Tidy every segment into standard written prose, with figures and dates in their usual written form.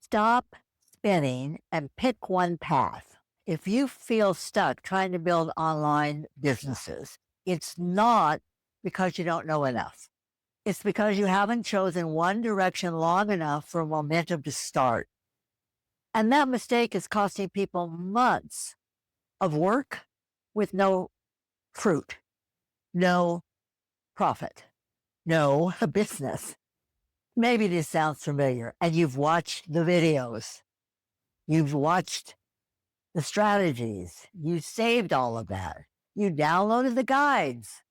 Stop spinning and pick one path. If you feel stuck trying to build online businesses, it's not because you don't know enough. It's because you haven't chosen one direction long enough for momentum to start. And that mistake is costing people months of work with no fruit, no profit, no business. Maybe this sounds familiar and you've watched the videos. You've watched the strategies. You saved all of that. You downloaded the guides.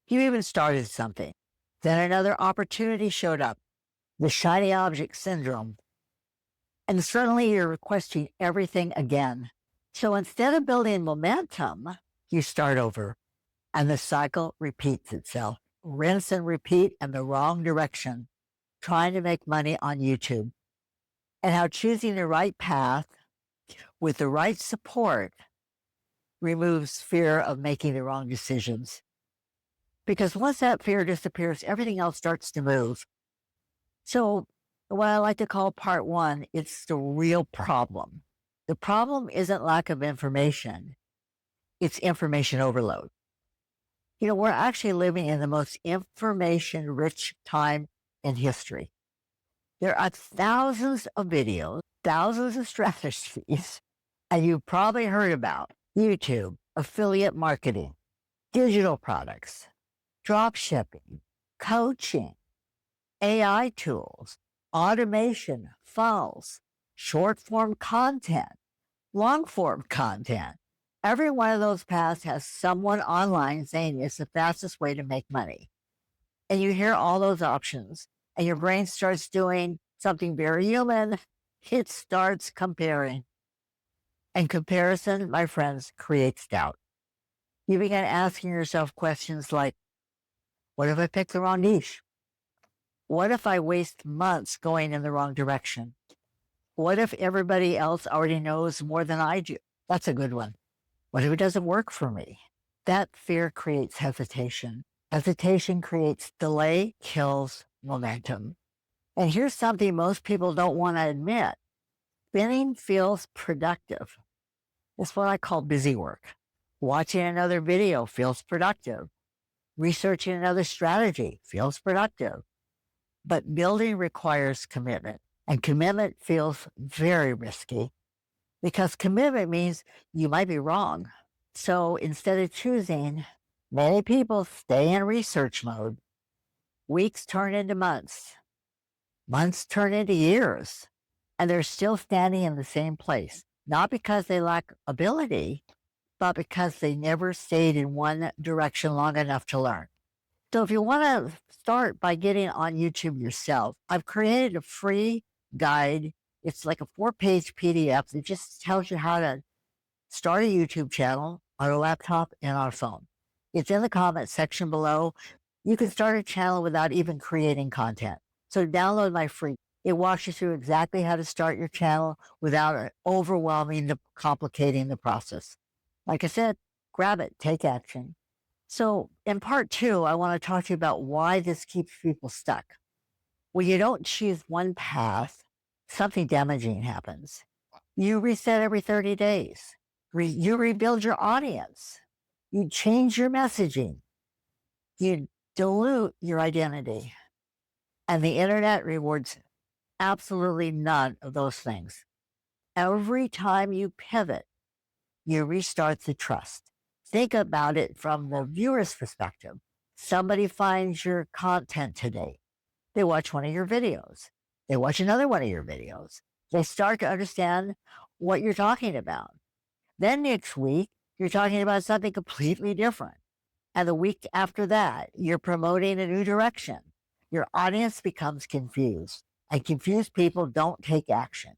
You even started something. Then another opportunity showed up, the shiny object syndrome. And suddenly you're requesting everything again. So instead of building momentum, you start over and the cycle repeats itself. Rinse and repeat in the wrong direction, trying to make money on YouTube. And how choosing the right path with the right support removes fear of making the wrong decisions. Because once that fear disappears, everything else starts to move. So, what I like to call part one, it's the real problem. The problem isn't lack of information, it's information overload. We're actually living in the most information rich time in history. There are thousands of videos, thousands of strategies, and you've probably heard about YouTube, affiliate marketing, digital products, drop shipping, coaching, AI tools, automation, funnels, short form content, long form content. Every one of those paths has someone online saying it's the fastest way to make money. And you hear all those options, and your brain starts doing something very human. It starts comparing. And comparison, my friends, creates doubt. You begin asking yourself questions like, what if I pick the wrong niche? What if I waste months going in the wrong direction? What if everybody else already knows more than I do? That's a good one. What if it doesn't work for me? That fear creates hesitation. Hesitation creates delay, kills momentum. And here's something most people don't want to admit. Spinning feels productive. It's what I call busy work. Watching another video feels productive. Researching another strategy feels productive. But building requires commitment, and commitment feels very risky because commitment means you might be wrong. So instead of choosing, many people stay in research mode. Weeks turn into months. Months turn into years, and they're still standing in the same place, not because they lack ability, but because they never stayed in one direction long enough to learn. So if you want to start by getting on YouTube yourself, I've created a free guide. It's like a 4-page PDF that just tells you how to start a YouTube channel on a laptop and on a phone. It's in the comment section below. You can start a channel without even creating content. So download my free. It walks you through exactly how to start your channel without complicating the process. Like I said, grab it, take action. So in part two, I want to talk to you about why this keeps people stuck. When you don't choose one path, something damaging happens. You reset every 30 days. You rebuild your audience. You change your messaging. You dilute your identity. And the internet rewards absolutely none of those things. Every time you pivot, you restart the trust. Think about it from the viewer's perspective. Somebody finds your content today. They watch one of your videos. They watch another one of your videos. They start to understand what you're talking about. Then next week, you're talking about something completely different. And the week after that, you're promoting a new direction. Your audience becomes confused, and confused people don't take action.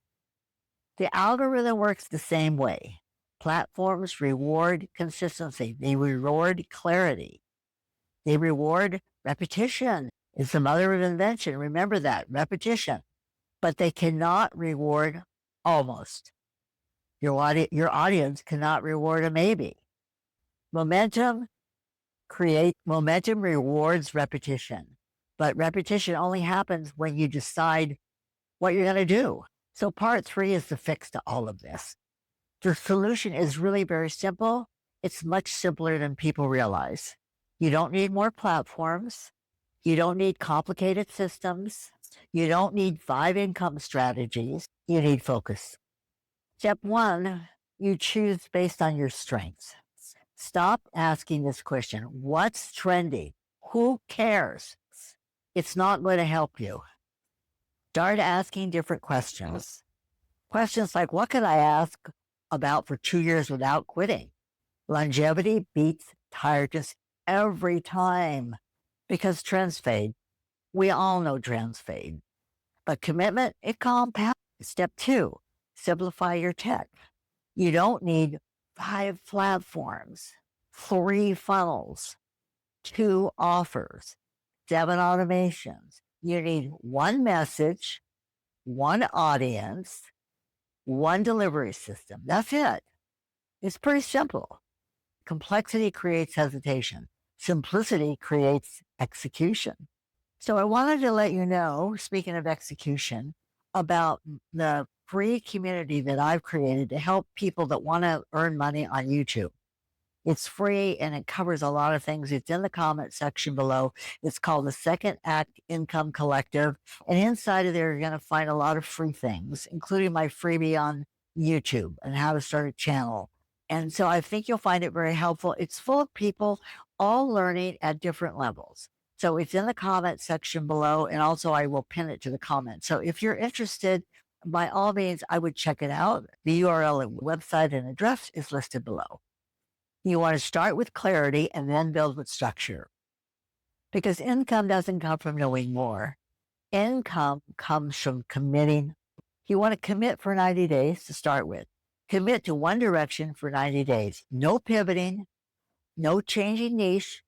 The algorithm works the same way. Platforms reward consistency. They reward clarity. They reward repetition. It's the mother of invention. Remember that, repetition. But they cannot reward almost. Your audience cannot reward a maybe. Momentum rewards repetition. But repetition only happens when you decide what you're going to do. So part 3 is the fix to all of this. The solution is really very simple. It's much simpler than people realize. You don't need more platforms. You don't need complicated systems. You don't need 5 income strategies. You need focus. Step 1, you choose based on your strengths. Stop asking this question: what's trendy? Who cares? It's not going to help you. Start asking different questions. Questions like, what can I ask about for 2 years without quitting? Longevity beats tiredness every time because trends fade. We all know trends fade. But commitment, it compounds. Step 2, simplify your tech. You don't need 5 platforms, 3 funnels, 2 offers, 7 automations. You need 1 message, 1 audience, 1 delivery system. That's it. It's pretty simple. Complexity creates hesitation. Simplicity creates execution. So I wanted to let you know, speaking of execution, about the free community that I've created to help people that want to earn money on YouTube. It's free and it covers a lot of things. It's in the comment section below. It's called the Second Act Income Collective. And inside of there, you're going to find a lot of free things, including my freebie on YouTube and how to start a channel. And so I think you'll find it very helpful. It's full of people all learning at different levels. So it's in the comment section below, and also I will pin it to the comments. So if you're interested, by all means, I would check it out. The URL and website and address is listed below. You want to start with clarity and then build with structure, because income doesn't come from knowing more. Income comes from committing. You want to commit for 90 days to start with. Commit to one direction for 90 days. No pivoting, no changing niche.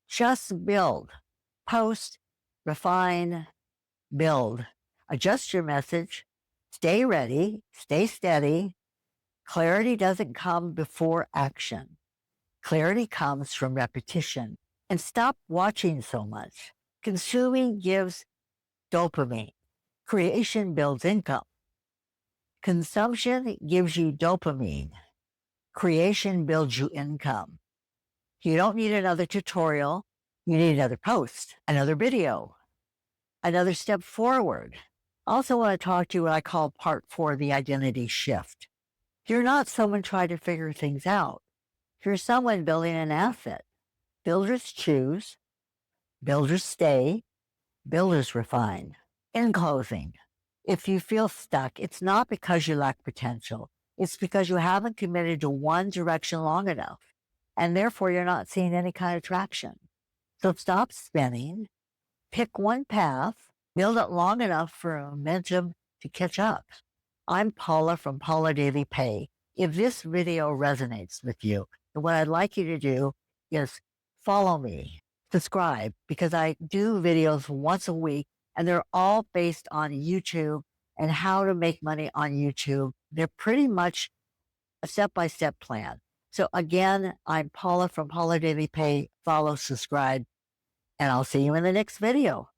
Just build, post, refine, build. Adjust your message. Stay ready, stay steady. Clarity doesn't come before action. Clarity comes from repetition. And stop watching so much. Consuming gives dopamine. Creation builds income. Consumption gives you dopamine. Creation builds you income. You don't need another tutorial. You need another post, another video, another step forward. Also want to talk to you what I call part 4, the identity shift. You're not someone trying to figure things out. You're someone building an asset. Builders choose, builders stay, builders refine. In closing, if you feel stuck, it's not because you lack potential. It's because you haven't committed to one direction long enough, and therefore you're not seeing any kind of traction. So stop spinning, pick one path, build it long enough for momentum to catch up. I'm Paula from Paula Daily Pay. If this video resonates with you, what I'd like you to do is follow me, subscribe, because I do videos once a week, and they're all based on YouTube and how to make money on YouTube. They're pretty much a step-by-step plan. So again, I'm Paula from Paula Daily Pay. Follow, subscribe, and I'll see you in the next video.